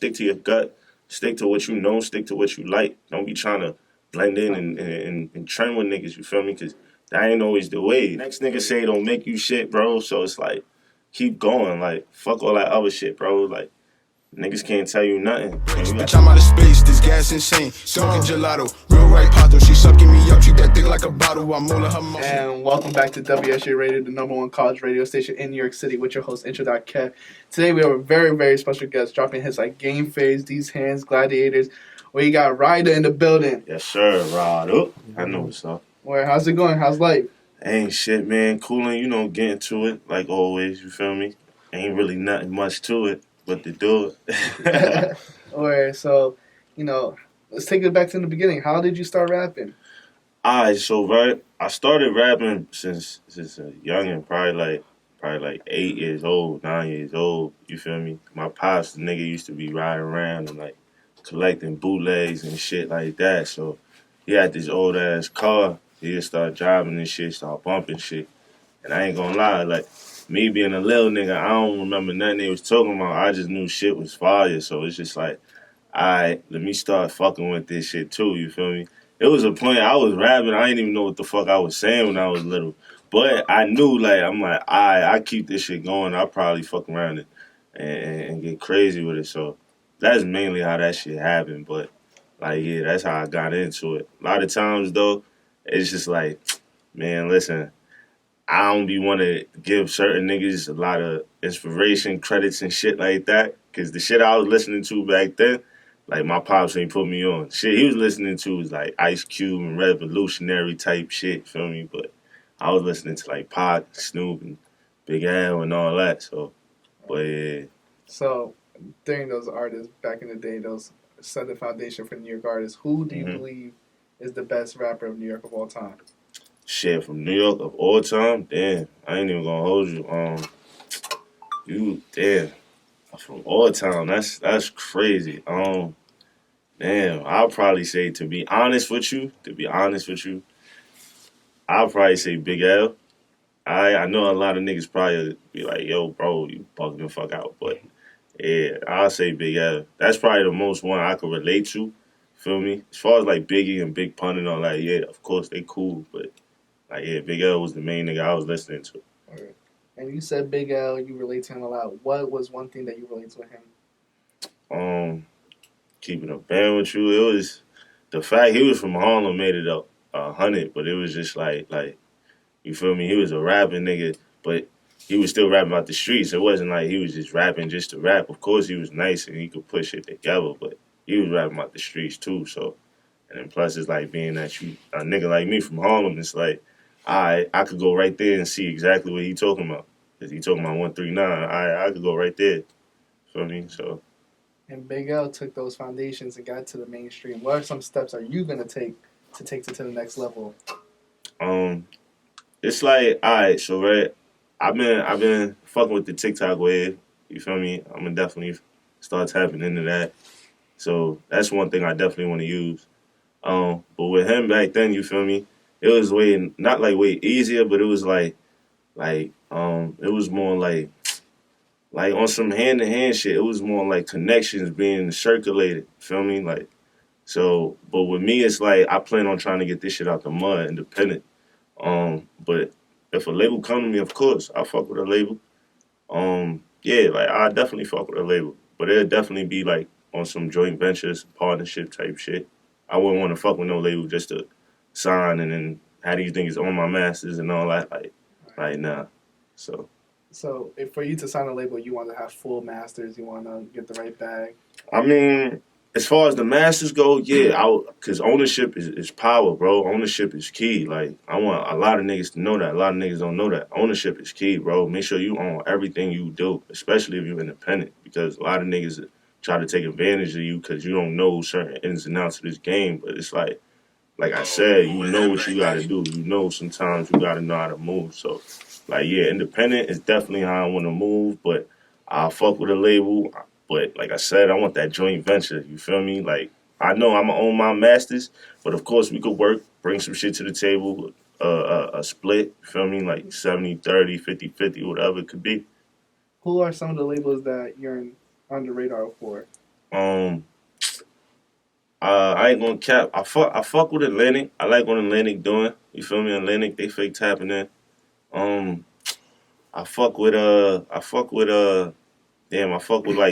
stick to your gut, stick to what you know, stick to what you like. Don't be trying to blend in and trend with niggas, you feel me? Because that ain't always the way. Next nigga say don't make you shit, bro. So it's like, keep going. Like, fuck all that other shit, bro. Like, niggas can't tell you nothing. Bitch, I'm out of space, this gas insane. Don't get gelato, real right pato. She sucking me up, she that thick like a bottle. I'm rolling her muscle. And welcome back to WSJU Radio, the #1 college radio station in New York City with your host, Intro.kev. Today we have a very, very special guest dropping hits like Game Phase, These Hands, Gladiators. We got Rydah in the building. Yes, sir, Rydah. I know what's up. Well, how's it going? How's life? Ain't shit, man. Cooling, you know, getting to it like always, you feel me? Ain't really nothing much to it but to do it. Alright, so, you know, let's take it back to the beginning. How did you start rapping? Alright, so I started rapping since a youngin', probably like 8 years old, 9 years old, you feel me? My pops, the nigga used to be riding around and like collecting bootlegs and shit like that, so he had this old ass car. He just started driving and shit, started bumping shit. And I ain't gonna lie, like, me being a little nigga, I don't remember nothing they was talking about. I just knew shit was fire, so it's just like, alright, let me start fucking with this shit too, you feel me? It was a point, I was rapping, I didn't even know what the fuck I was saying when I was little. But I knew, like, I'm like, I keep this shit going, I'll probably fuck around and get crazy with it. So that's mainly how that shit happened. But, like, yeah, that's how I got into it. A lot of times, though, it's just like, man, listen, I don't be want to give certain niggas a lot of inspiration, credits, and shit like that. Because the shit I was listening to back then, like, my pops ain't put me on. Shit he was listening to was, like, Ice Cube and revolutionary type shit, feel me? But I was listening to, like, Pac, Snoop, and Big L and all that, so, but yeah. So, during those artists, back in the day, those set the foundation for New York artists, who do you believe is the best rapper of New York of all time? Shit, from New York of all time? Damn, I ain't even gonna hold you. Damn. From all time, that's crazy. Damn, I'll probably say, to be honest with you, I'll probably say Big L. I know a lot of niggas probably be like, yo, bro, you bugging the fuck out. But, yeah, I'll say Big L. That's probably the most one I could relate to, feel me? As far as, like, Biggie and Big Pun and all that, yeah, of course, they cool. But, like, yeah, Big L was the main nigga I was listening to. Right. And you said Big L, you relate to him a lot. What was one thing that you relate to him? Keeping a band with you, it was the fact he was from Harlem made it up 100, but it was just like you feel me? He was a rapping nigga, but he was still rapping about the streets. It wasn't like he was just rapping just to rap. Of course, he was nice and he could put shit together, but he was rapping about the streets too. So, and then plus it's like being that you a nigga like me from Harlem, it's like I could go right there and see exactly what he talking about. Cause he talking about 139. I could go right there. Feel me? So. And Big L took those foundations and got to the mainstream. What are some steps are you gonna take it to the next level? It's like, alright, so right, I've been fucking with the TikTok wave. You feel me? I'm gonna definitely start tapping into that. So that's one thing I definitely want to use. But with him back then, you feel me? It was not way easier, but it was it was more like on some hand-to-hand shit. It was more like connections being circulated, feel me? Like, so, but with me, it's like I plan on trying to get this shit out the mud, independent. But if a label come to me, of course, I'll fuck with a label. Yeah, like, I definitely fuck with a label. But it'll definitely be, like, on some joint ventures, partnership type shit. I wouldn't want to fuck with no label just to sign and then how do you think it's on my masters and all that? Like, nah. So for you to sign a label, you want to have full masters. You want to get the right bag. I mean, as far as the masters go, yeah, because ownership is power, bro. Ownership is key. Like, I want a lot of niggas to know that. A lot of niggas don't know that. Ownership is key, bro. Make sure you own everything you do, especially if you're independent, because a lot of niggas try to take advantage of you because you don't know certain ins and outs of this game. But it's like I said, you know what you got to do. You know sometimes you got to know how to move. So, like, yeah, independent is definitely how I want to move, but I'll fuck with a label. But like I said, I want that joint venture. You feel me? Like, I know I'm going to own my masters, but of course we could work, bring some shit to the table, a split, you feel me? Like 70-30, 50-50, whatever it could be. Who are some of the labels that you're on the radar for? I ain't gonna cap. I fuck with Atlantic. I like what Atlantic doing. You feel me? Atlantic, they fake tapping in. I fuck with like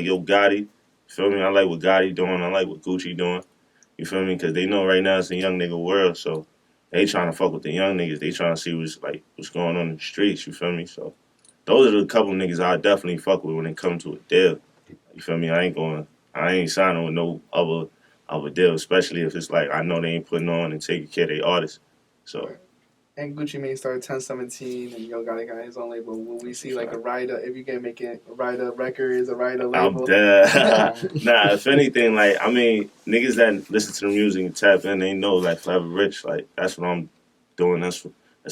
Yo Gotti. You feel me? I like what Gotti doing. I like what Gucci doing. You feel me? Because they know right now it's a young nigga world, so they trying to fuck with the young niggas. They trying to see what's going on in the streets. You feel me? So those are the couple niggas I definitely fuck with when it comes to a deal. You feel me? I ain't signing with no other deal, especially if it's like I know they ain't putting on and taking care of their artists. So. And Gucci Mane started 1017, and Yo Gotti got his own label. When we see like a Rydah, if you can make it a Rydah Records, a Rydah label. I'm dead. Nah, if anything, like, I mean, niggas that listen to the music and tap in, they know, like, Forever Rich, like, that's what I'm doing. That's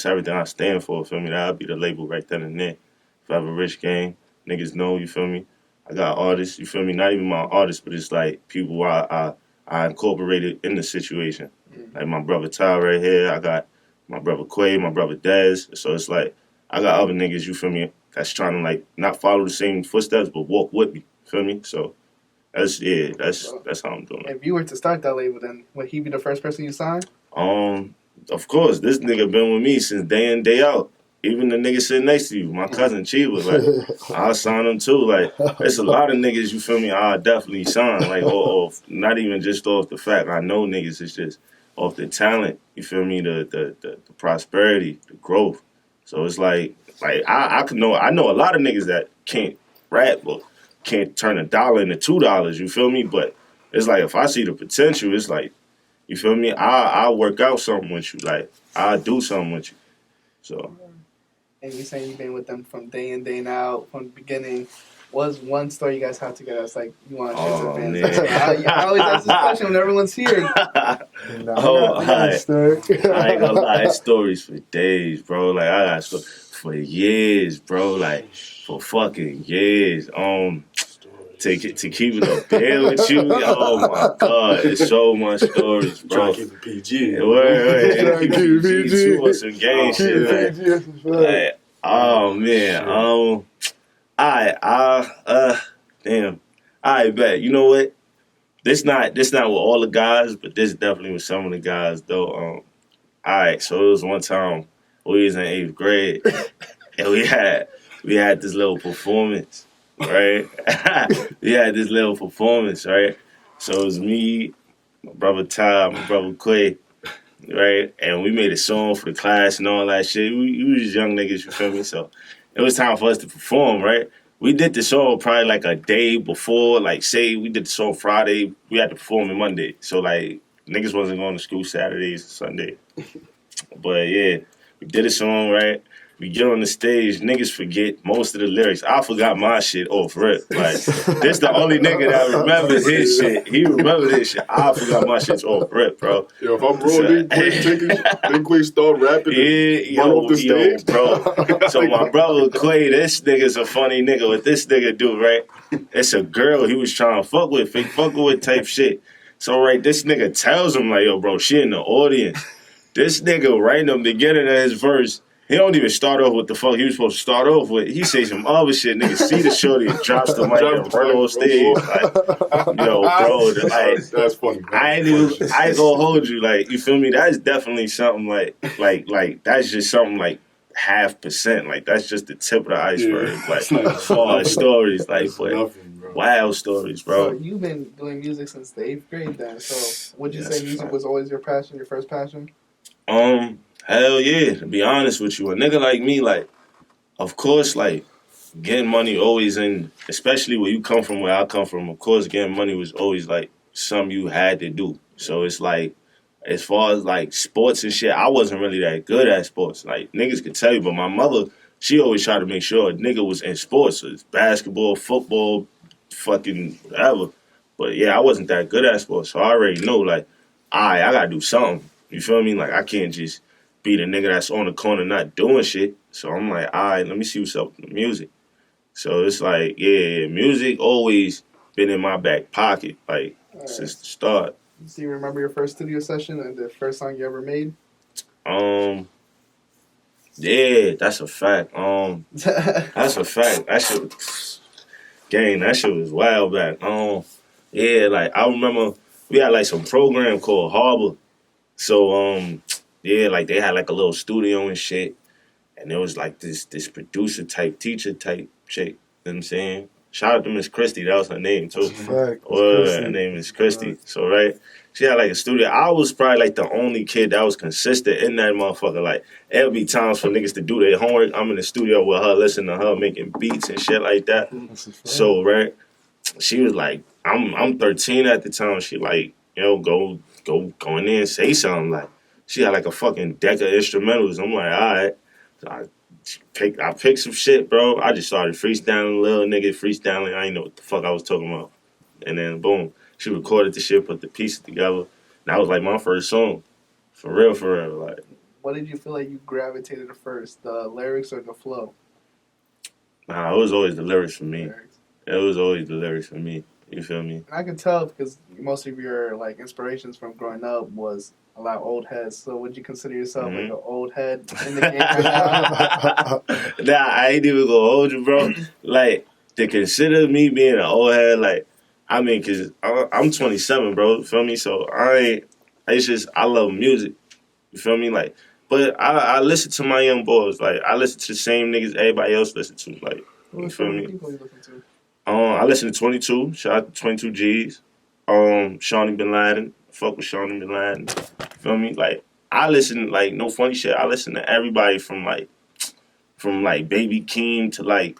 everything I stand for, feel me? That'll be the label right then and there. Forever Rich game. Niggas know, you feel me? I got artists, you feel me? Not even my artists, but it's like people I incorporated in the situation. Like my brother Ty right here, I got my brother Quay, my brother Dez. So it's like, I got other niggas, you feel me, that's trying to like not follow the same footsteps, but walk with me, feel me? So that's how I'm doing it. If you were to start that label, then would he be the first person you sign? Of course, this nigga been with me since day in, day out. Even the nigga sitting next to you, my cousin Chiba, like, I'll sign him too. Like, there's a lot of niggas, you feel me, I'll definitely sign. Like, or not even just off the fact I know niggas, it's just off the talent, you feel me, the prosperity, the growth. So it's like I know a lot of niggas that can't rap or can't turn $1 into $2, you feel me? But it's like if I see the potential, it's like, you feel me? I'll work out something with you. Like, I'll do something with you. So. And you saying you've been with them from day in, day out, from the beginning. What's one story you guys have together? It's like you want to share some fans. I always ask this question when everyone's here. I ain't gonna lie, it's stories for days, bro. Like, I got stories for years, bro. Like, for fucking years. To keep it up there with you, oh my God, it's so much stories, bro. Trying to keep it PG. Word. Trying to keep it PG too, some gang shit. Like, oh man, damn. I bet. You know what? This not with all the guys, but this definitely with some of the guys though. Alright, so it was one time we was in 8th grade and we had this little performance, right? We had this little performance, right? So it was me, my brother Ty, my brother Quay, right? And we made a song for the class and all that shit. We was young niggas, you feel me? So it was time for us to perform, right? We did the show probably like a day before, like say we did the show Friday, we had to perform on Monday. So like niggas wasn't going to school Saturdays and Sunday. But yeah, we did a song, right? We get on the stage, niggas forget most of the lyrics. I forgot my shit off rip. Like, this the only nigga that remembers his shit. He remembers his shit. I forgot my shit off rip, bro. Yo, if I'm wrong, they quick start rapping and run off the stage. Bro. So my brother Quay, this nigga's a funny nigga. What this nigga do, right? It's a girl he was trying to fuck with, fake fucking with type shit. So, right, this nigga tells him, like, yo, bro, she in the audience. This nigga, right in the beginning of his verse, he don't even start off with the fuck he was supposed to start off with. He says some other shit. Nigga see the shorty and drops the mic and run on stage. Like, yo, bro, like, that's funny. I ain't gonna hold you. Like, you feel me? That's definitely something like that's just something like 0.5%. Like, that's just the tip of the iceberg. Yeah. Like, as far as stories, like, but nothing, wild stories, bro. So you've been doing music since the 8th grade then. So would you say music was always your passion, your first passion? Hell yeah, to be honest with you. A nigga like me, like, of course, like, getting money always especially where you come from, where I come from, of course, getting money was always, like, something you had to do. So it's like, as far as, like, sports and shit, I wasn't really that good at sports. Like, niggas could tell you, but my mother, she always tried to make sure a nigga was in sports. So it's basketball, football, fucking whatever. But, yeah, I wasn't that good at sports. So I already know, like, I gotta do something. You feel me? Like, I can't just be the nigga that's on the corner not doing shit. So I'm like, all right, let me see what's up with the music. So it's like, yeah, music always been in my back pocket, like, since the start. Do you remember your first studio session and the first song you ever made? Yeah, that's a fact. That's a fact. That shit was wild back. Yeah, like I remember we had like some program called Harbor. So yeah, like they had like a little studio and shit. And there was like this producer type, teacher type chick. You know what I'm saying? Shout out to Miss Christie, that was her name too. Fact. Her name is Christie. So right. She had like a studio. I was probably like the only kid that was consistent in that motherfucker. Like there'd be times for niggas to do their homework. I'm in the studio with her, listening to her making beats and shit like that. So right. She was like, I'm 13 at the time. She like, go in there and say something. Like she had like a fucking deck of instrumentals. I'm like, all right. So I picked some shit, bro. I just started freestyling, little nigga freestyling. I didn't know what the fuck I was talking about. And then boom, she recorded the shit, put the pieces together. And that was like my first song. For real. Like, what did you feel like you gravitated to first, the lyrics or the flow? Nah, it was always the lyrics for me. It was always the lyrics for me. You feel me? And I can tell because most of your like inspirations from growing up was a lot of old heads. So would you consider yourself like an old head in the game right now? Nah, I ain't even gonna hold you, bro. Like, to consider me being an old head, like, I mean, cause I'm 27, bro. You feel me? So I love music. You feel me? Like, but I listen to my young boys. Like, I listen to the same niggas everybody else listen to. Like, you feel me? People you listen to? I listen to 22. Shout out to 22 G's. Shawnee Bin Laden. Fuck with Shawnee Bin Laden. Feel me? Like, I listen, like, no funny shit. I listen to everybody from Baby Keem to, like,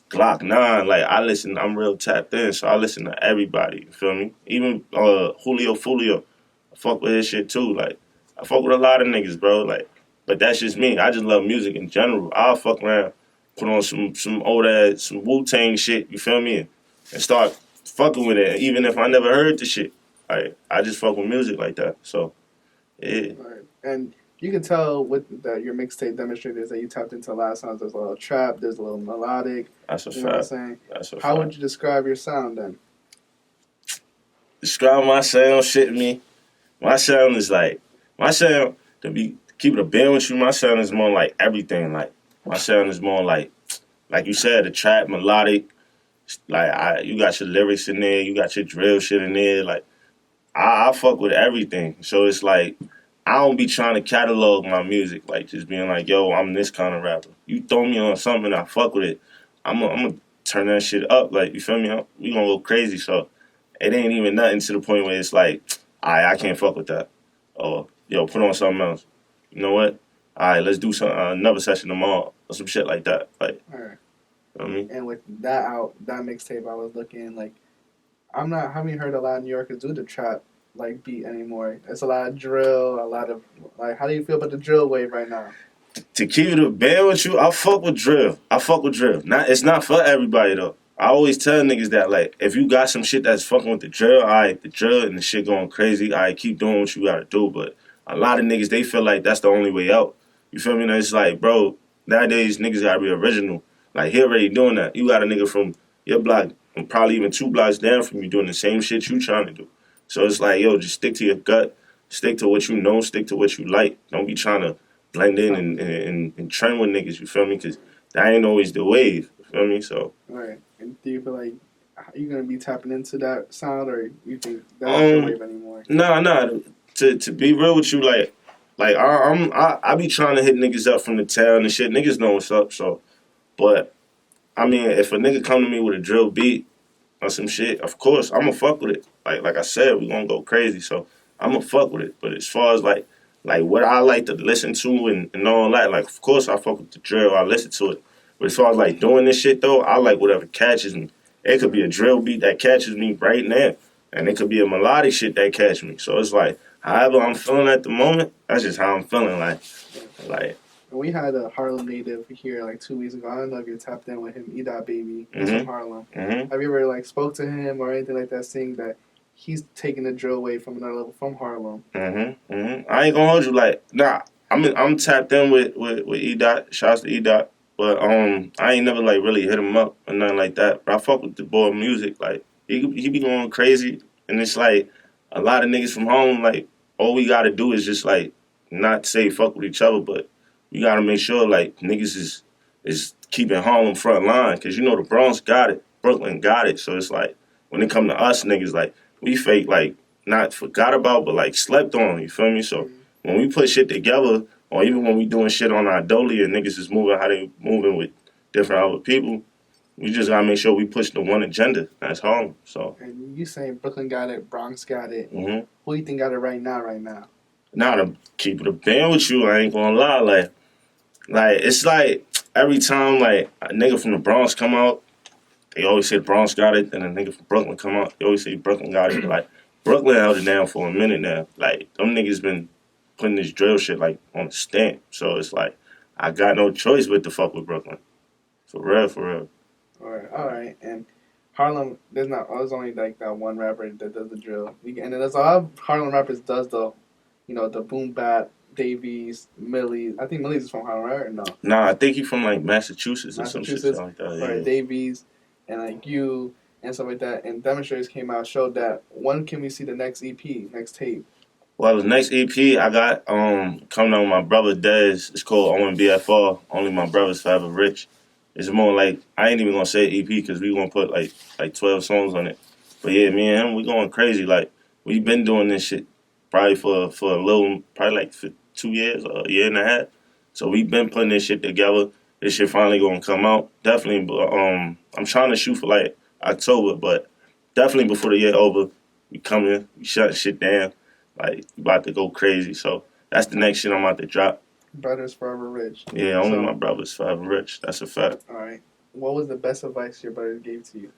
Glock 9. Like, I'm real tapped in, so I listen to everybody. You feel me? Even Julio Fulio. I fuck with his shit, too. Like, I fuck with a lot of niggas, bro. Like, but that's just me. I just love music in general. I'll fuck around. Put on some old ass, some Wu-Tang shit, you feel me? And start fucking with it, even if I never heard the shit. I just fuck with music like that. So, yeah. Right. And you can tell with your mixtape demonstrators that you tapped into a lot of sounds. There's a little trap, there's a little melodic. That's a fact. You know what I'm saying? That's a fact. How would you describe your sound then? Describe my sound, shit me. My sound, to keep it a band with you, my sound is more like everything. Like, my sound is more like you said, the trap, melodic. Like, you got your lyrics in there, you got your drill shit in there. Like, I fuck with everything. So it's like, I don't be trying to catalog my music, like just being like, yo, I'm this kind of rapper. You throw me on something, I fuck with it. I'm gonna turn that shit up. Like, you feel me? We gonna go crazy. So it ain't even nothing to the point where it's like, I can't fuck with that. Or, yo, put on something else. You know what? All right, let's do another session tomorrow or some shit like that. Like, All right. You know what I mean? And with that mixtape, I was looking like, haven't heard a lot of New Yorkers do the trap like beat anymore. It's a lot of drill, a lot of like. How do you feel about the drill wave right now? To keep it a band with you, I fuck with drill. It's not for everybody though. I always tell niggas that, like, if you got some shit that's fucking with the drill, all right, the drill and the shit going crazy, all right, keep doing what you gotta do. But a lot of niggas, they feel like that's the only way out. You feel me? And it's like, bro, nowadays niggas gotta be original. Like, he already doing that. You got a nigga from your block and probably even 2 blocks down from you doing the same shit you trying to do. So it's like, yo, just stick to your gut. Stick to what you know. Stick to what you like. Don't be trying to blend in and trend with niggas, you feel me? Because that ain't always the wave, you feel me? So. Right. And do you feel like you're going to be tapping into that sound, or you think that's not the wave anymore? Nah. To be real with you, like I be trying to hit niggas up from the town and shit. Niggas know what's up, so. But, I mean, if a nigga come to me with a drill beat or some shit, of course, I'm going to fuck with it. Like I said, we going to go crazy, so I'm going to fuck with it. But as far as, like what I like to listen to and all that, like, of course, I fuck with the drill. I listen to it. But as far as, like, doing this shit, though, I like whatever catches me. It could be a drill beat that catches me right now, and it could be a melodic shit that catches me. So it's like, however I'm feeling at the moment, that's just how I'm feeling. Like. We had a Harlem native here like 2 weeks ago. I don't know if you tapped in with him, Baby. He's from Harlem. Mm-hmm. Have you ever like spoke to him or anything like that, saying that he's taking the drill away from another level from Harlem? Mm-hmm. Mm-hmm. I ain't gonna hold you. Like, nah, I'm tapped in with E-Dot. Shouts to E-Dot. But I ain't never like really hit him up or nothing like that. But I fuck with the boy music. Like, he be going crazy, and it's like a lot of niggas from home. Like, all we gotta do is just like not say fuck with each other, but you gotta make sure like niggas is keeping Harlem front line, because you know the Bronx got it, Brooklyn got it. So it's like when it come to us niggas, like, we fake, like, not forgot about, but, like, slept on, you feel me? So when we put shit together, or even when we doing shit on our dolly and niggas is moving how they moving with different other people, we just gotta make sure we push the one agenda. That's Harlem. So. And you saying Brooklyn got it, Bronx got it. Mm-hmm. Who you think got it right now? Now, to keep it a band with you, I ain't gonna lie. Like it's like every time like a nigga from the Bronx come out, they always say the Bronx got it. Then a nigga from Brooklyn come out, they always say Brooklyn got it. Like Brooklyn held it down for a minute now. Like them niggas been putting this drill shit like on a stamp. So it's like I got no choice but to fuck with Brooklyn. For real. All right. And Harlem, there's only like that one rapper that does the drill. And there's a lot of Harlem rappers does the boom bap, Davies, Millie. I think Millie's is from Harlem, right? Or no? Nah, I think he's from like Massachusetts or some shit like that. Yeah. Right, Davies and like you and stuff like that. And Demonstrators came out, showed that. When can we see the next EP, next tape? Well, the next EP I got coming out with my brother Dez. It's called OMBFR, Only My Brothers Forever Rich. It's more like, I ain't even gonna say EP because we gonna put like 12 songs on it. But yeah, me and him, we going crazy. Like, we been doing this shit probably for a little, probably like for 2 years or a year and a half. So we been putting this shit together. This shit finally gonna come out. Definitely, I'm trying to shoot for like October, but definitely before the year over, we coming, we shutting shit down. Like, we about to go crazy. So that's the next shit I'm about to drop. Brothers Forever Rich. Yeah, only my brothers forever rich. That's a fact. All right. What was the best advice your brothers gave to you?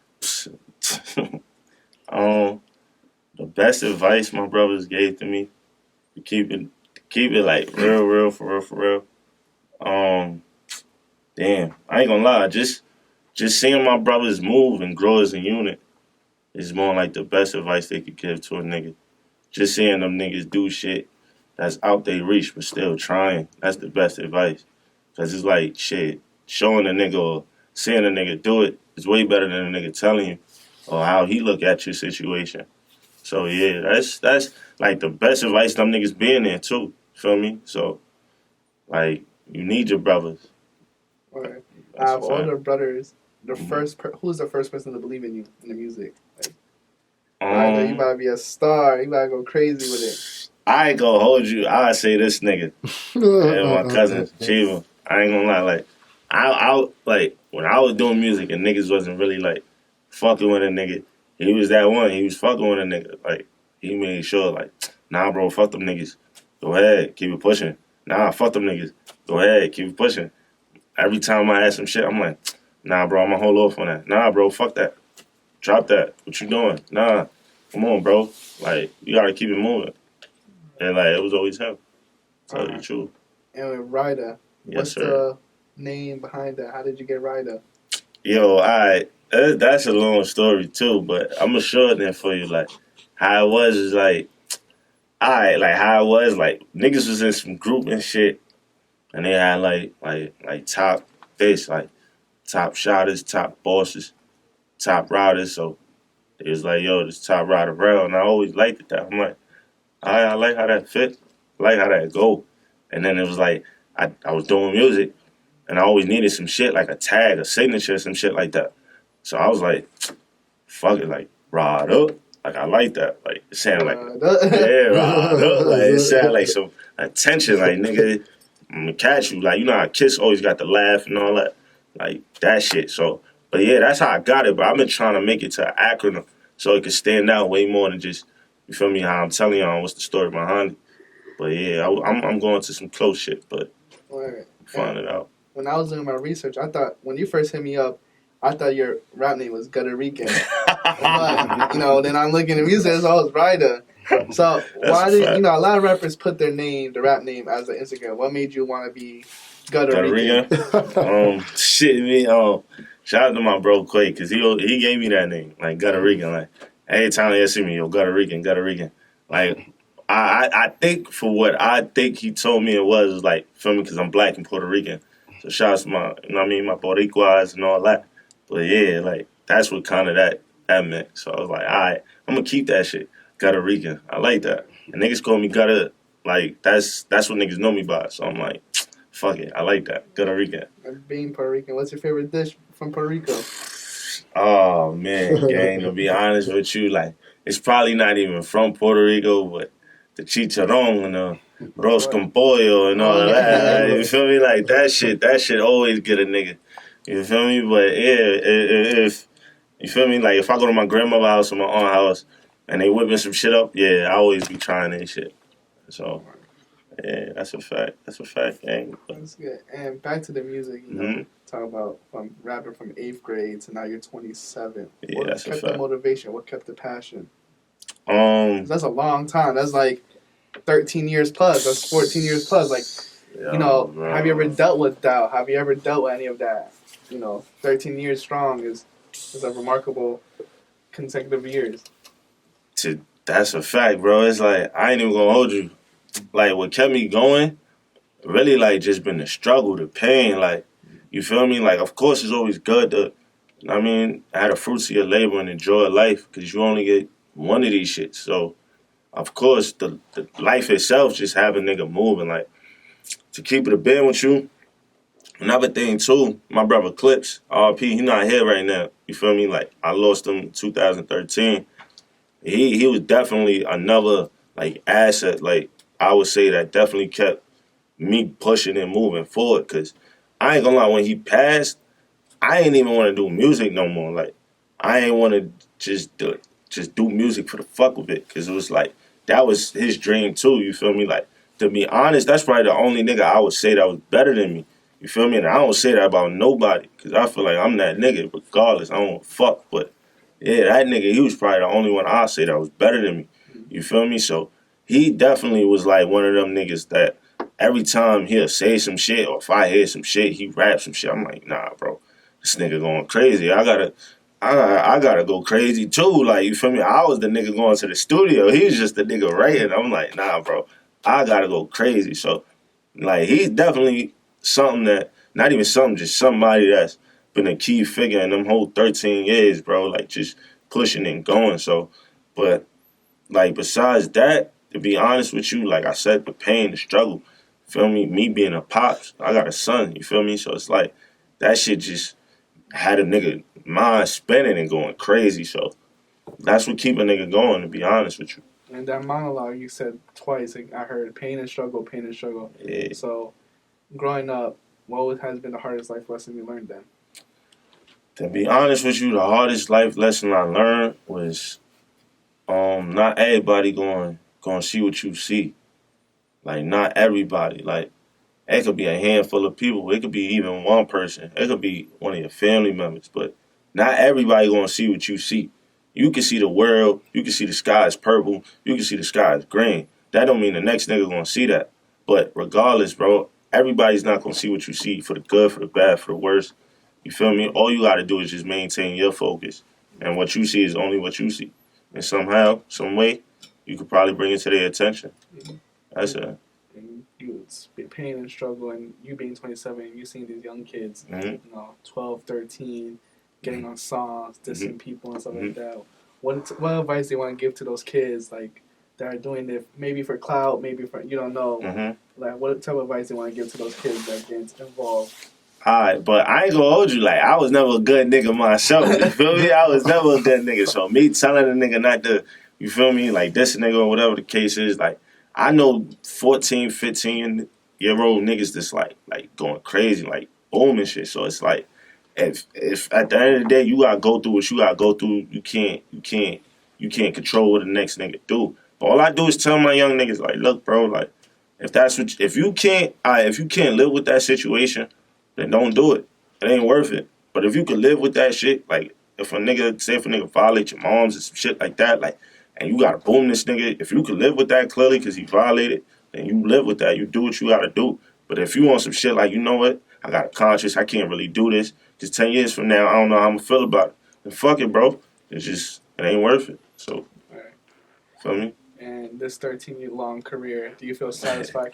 The best advice my brothers gave to me, to keep it like real, for real. Damn, I ain't gonna lie. Just seeing my brothers move and grow as a unit is more like the best advice they could give to a nigga. Just seeing them niggas do shit that's out they reach but still trying. That's the best advice. Cause it's like shit, showing a nigga or seeing a nigga do it is way better than a nigga telling you or how he look at your situation. So yeah, that's like the best advice. Them niggas being there too. Feel me? So like you need your brothers. Right. Out of all the brothers, who's the first person to believe in you in the music? Like, you gotta be a star. You gotta go crazy with it. I ain't gonna hold you. I say this nigga and my cousin Chiva. I ain't gonna lie. Like I like when I was doing music and niggas wasn't really like fucking with a nigga. He was that one. He was fucking with a nigga. Like he made sure like, nah, bro, fuck them niggas. Go ahead, keep it pushing. Nah, fuck them niggas. Go ahead, keep it pushing. Every time I ask some shit, I'm like, nah, bro, I'm gonna hold off on that. Nah, bro, fuck that. Drop that. What you doing? Nah, come on, bro. Like you gotta keep it moving. And like it was always him. Tell you the truth. And with Rydah, what's the name behind that? How did you get Rydah? Yo, that's a long story too, but I'm gonna shorten it for you. Like how it was is like, how it was like niggas was in some group and shit, and they had like top fish, like top shotters, top bosses, top riders. So it was like, yo, this top Rydah Rell, and I always liked that. I'm like, I like how that fit, I like how that go. And then it was like I was doing music, and I always needed some shit like a tag, a signature, some shit like that. So I was like, fuck it, like Rydah. Like I like that. Like it sounded like Rydah. Like it sounded like some attention. Like nigga, I'm gonna catch you. Like you know how Kiss always got the laugh and all that. Like that shit. So, but yeah, that's how I got it. But I've been trying to make it to an acronym so it can stand out way more than just, you feel me, how I'm telling y'all what's the story behind it. But yeah, I'm going to some close shit, but find it out. When I was doing my research, I thought when you first hit me up, I thought your rap name was Gutter Rican. But, then I'm looking at music, it's always Rydah. So why did a lot of rappers put their rap name as an Instagram? What made you want to be Gutter Rican? Shit, me. Shout out to my bro Quay, because he gave me that name, like Gutter Rican. Like every time they see me, yo, Gutter Rican. Like I think for what I think he told me it was like, feel me, because I'm black and Puerto Rican. So shout out to my, my Boricuas and all that. But yeah, like that's what kind of that meant. So I was like, all right, I'm gonna keep that shit. Gutter Rican. I like that. And niggas call me Gutter. Like that's what niggas know me by. So I'm like, fuck it. I like that. Gutter Rican. Being Puerto Rican, what's your favorite dish from Puerto Rico? Oh man, gang, to be honest with you, like it's probably not even from Puerto Rico, but the chicharron and the arroz con pollo and all of that. You feel me? Like that shit always get a nigga. You feel me? But yeah, if you feel me, like if I go to my grandmother's house or my aunt's house and they whipping some shit up, yeah, I always be trying that shit. So yeah, that's a fact. That's a fact, gang. That's good. And back to the music, you know, talk about from rapping from 8th grade to now you're 27. Yeah, what that's a kept fact. the motivation? What kept the passion? 'Cause Um, that's a long time. That's like 13 years plus. That's 14 years plus. Like, you know, bro. have you ever dealt with doubt? Have you ever dealt with any of that? You know, 13 years strong is a remarkable consecutive years. That's a fact, bro. It's like I ain't even gonna hold you. Like what kept me going, really like just been the struggle, the pain. Like you feel me? Like of course it's always good to, I mean, have the fruits of your labor and enjoy life because you only get one of these shits. So of course the life itself just have a nigga moving. Like to keep it a band with you. Another thing too, my brother Clips, RP, he not here right now. You feel me? Like I lost him in 2013. He was definitely another like asset. Like I would say that definitely kept me pushing and moving forward. Cause I ain't gonna lie, when he passed, I ain't even want to do music no more. Like I ain't want to just do music for the fuck of it. Cause it was like that was his dream too. You feel me? Like to be honest, that's probably the only nigga I would say that was better than me. You feel me? And I don't say that about nobody. Cause I feel like I'm that nigga regardless. I don't fuck, but. Yeah, that nigga, he was probably the only one I say that was better than me. You feel me? So he definitely was like one of them niggas that every time he'll say some shit or if I hear some shit, he rap some shit. I'm like, nah, bro, this nigga going crazy. I gotta go crazy too. Like, you feel me? I was the nigga going to the studio. He was just the nigga writing. I'm like, nah, bro, I gotta go crazy. So, like, he's definitely something that, not even something, just somebody that's been a key figure in them whole 13 years, bro. Like, just pushing and going. So, but, like, besides that, to be honest with you, like I said, the pain, the struggle, feel me? Me being a pops, I got a son, you feel me? So it's like, that shit just had a nigga mind spinning and going crazy. So that's what keep a nigga going, to be honest with you. And that monologue you said twice, like, I heard pain and struggle, pain and struggle. Yeah. So, growing up, what has been the hardest life lesson you learned then? To be honest with you, the hardest life lesson I learned was not everybody going to see what you see. Like, not everybody. Like, it could be a handful of people. It could be even one person. It could be one of your family members. But not everybody going to see what you see. You can see the world. You can see the sky is purple. You can see the sky is green. That don't mean the next nigga going to see that. But regardless, bro, everybody's not going to see what you see for the good, for the bad, for the worse. You feel me? All you got to do is just maintain your focus. And what you see is only what you see. And somehow, some way, you could probably bring it to their attention. That's it. And you pain and struggle, and you being 27, you seeing these young kids, Mm-hmm. 12, 13, getting on songs, dissing people and stuff like Mm-hmm. that. What advice do you want to give to those kids, like, that are doing it maybe for clout, maybe for, you don't know. Mm-hmm. Like, what type of advice do you want to give to those kids that get involved? Alright, but I ain't gonna hold you. Like, I was never a good nigga myself. You feel me? I was never a good nigga. So me telling a nigga not to, you feel me? Like, this nigga or whatever the case is, like, I know 14, 15-year-old niggas that's like going crazy, like booming shit. So it's like, if at the end of the day you gotta go through what you gotta go through, you can't control what the next nigga do. But all I do is tell my young niggas, like, look, bro, like, if you can't live with that situation, then don't do it. It ain't worth it. But if you can live with that shit, like, if a nigga violate your moms and some shit like that, like, and you gotta boom this nigga, if you can live with that clearly because he violated, then you live with that. You do what you gotta do. But if you want some shit like, you know what, I got a conscience, I can't really do this, because 10 years from now, I don't know how I'm gonna feel about it. Then fuck it, bro. It ain't worth it. So, feel me? And this 13-year-long career, do you feel satisfied?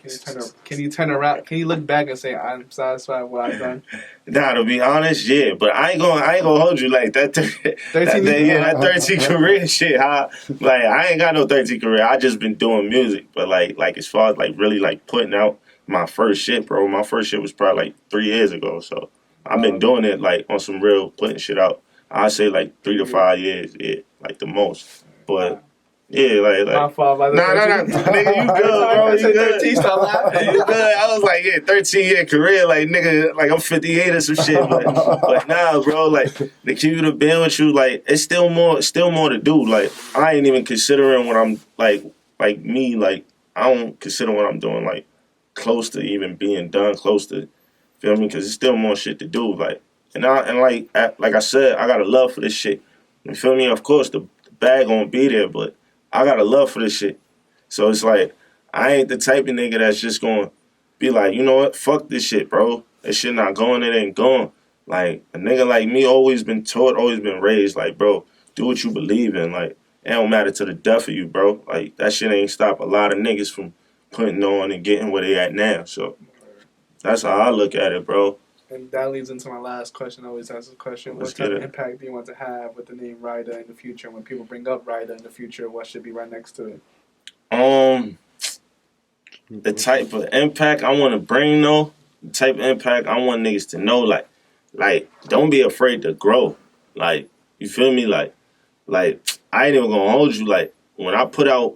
Can you turn around? Can you look back and say, I'm satisfied with what I've done? Nah, to be honest, yeah. But I ain't gonna hold you like that. That 13 career shit. Like, I ain't got no 13 career. I just been doing music. But like as far as like really like putting out my first shit, bro. My first shit was probably like 3 years ago. So I've been doing it like on some real putting shit out. I say like 3 to 5 years, yeah, like the most. But yeah, like My fault, by the nah, nigga, you good, bro, you good. 13, stop laughing. You good. I was like, yeah, 13-year career, like nigga, like I'm 58 or some shit, but nah, bro, like to keep it a band with you, like it's still more to do. Like I ain't even considering what I'm like me, like I don't consider what I'm doing like close to even being done, close to, feel me? Because there's still more shit to do, like. And like I said, I got a love for this shit. You feel me? Of course, the bag gonna be there, but I got a love for this shit. So it's like, I ain't the type of nigga that's just gonna be like, you know what? Fuck this shit, bro. This shit not going, it ain't going. Like, a nigga like me always been taught, always been raised, like, bro, do what you believe in. Like, it don't matter to the death of you, bro. Like, that shit ain't stop a lot of niggas from putting on and getting where they at now. So that's how I look at it, bro. And that leads into my last question. I always ask this question. What type of impact do you want to have with the name Rydah in the future? When people bring up Rydah in the future, what should be right next to it? The type of impact I want to bring, though, the type of impact I want niggas to know, like, don't be afraid to grow. Like, you feel me? Like, I ain't even gonna hold you. Like, when I put out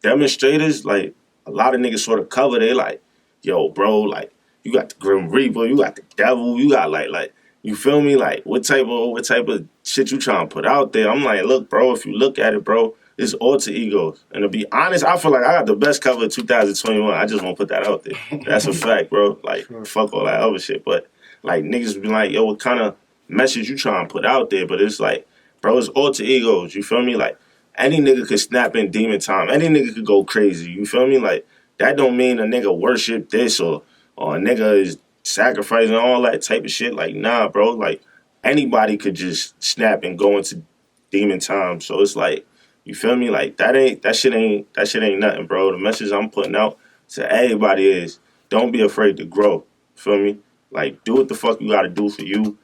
demonstrators, like, a lot of niggas sort of cover, they like, yo, bro, like, you got the Grim Reaper, you got the Devil, you got like, you feel me? Like, what type of shit you trying to put out there? I'm like, look, bro, if you look at it, bro, it's alter egos. And to be honest, I feel like I got the best cover of 2021. I just won't put that out there. That's a fact, bro. Like, fuck all that other shit. But, like, niggas be like, yo, what kind of message you trying to put out there? But it's like, bro, it's alter egos. You feel me? Like, any nigga could snap in demon time. Any nigga could go crazy. You feel me? Like, that don't mean a nigga worship this or a nigga is sacrificing all that type of shit. Like, nah, bro. Like, anybody could just snap and go into demon time. So it's like, you feel me? Like, that shit ain't nothing, bro. The message I'm putting out to everybody is, don't be afraid to grow. Feel me? Like, do what the fuck you gotta do for you.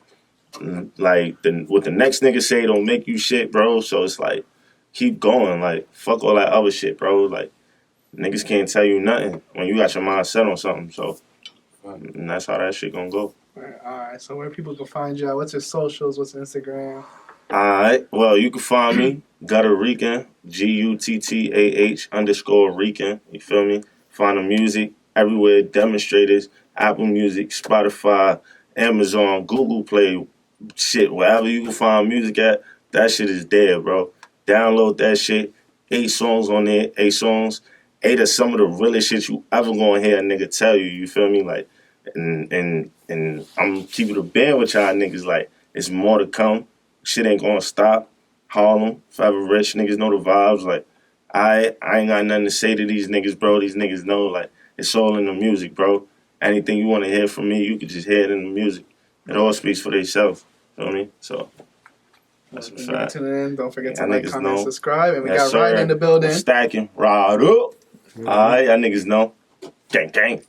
Like, what the next nigga say don't make you shit, bro. So it's like, keep going. Like, fuck all that other shit, bro. Like, niggas can't tell you nothing when you got your mind set on something. So, and that's how that shit gonna go. All right. So where people can find you at? What's your socials? What's Instagram? All right. Well, you can find me, Gutter Rican, GUTTAH_Rican. You feel me? Find the music everywhere. Demonstrators, Apple Music, Spotify, Amazon, Google Play, shit, wherever you can find music at, that shit is there, bro. Download that shit. 8 songs on there, 8 songs. 8 of some of the realest shit you ever gonna hear a nigga tell you. You feel me? Like, and I'm keeping the band with y'all niggas. Like, it's more to come. Shit ain't gonna stop. Harlem, Forever Rich, niggas know the vibes. Like, I ain't got nothing to say to these niggas, bro. These niggas know, like, it's all in the music, bro. Anything you want to hear from me, you can just hear it in the music. It all speaks for themselves. Feel me? So, that's what's fact. Don't forget to like, comment, subscribe. And we yes, got Rydah in the building. Stacking. Ride up. All right, y'all niggas know. Gang, gang.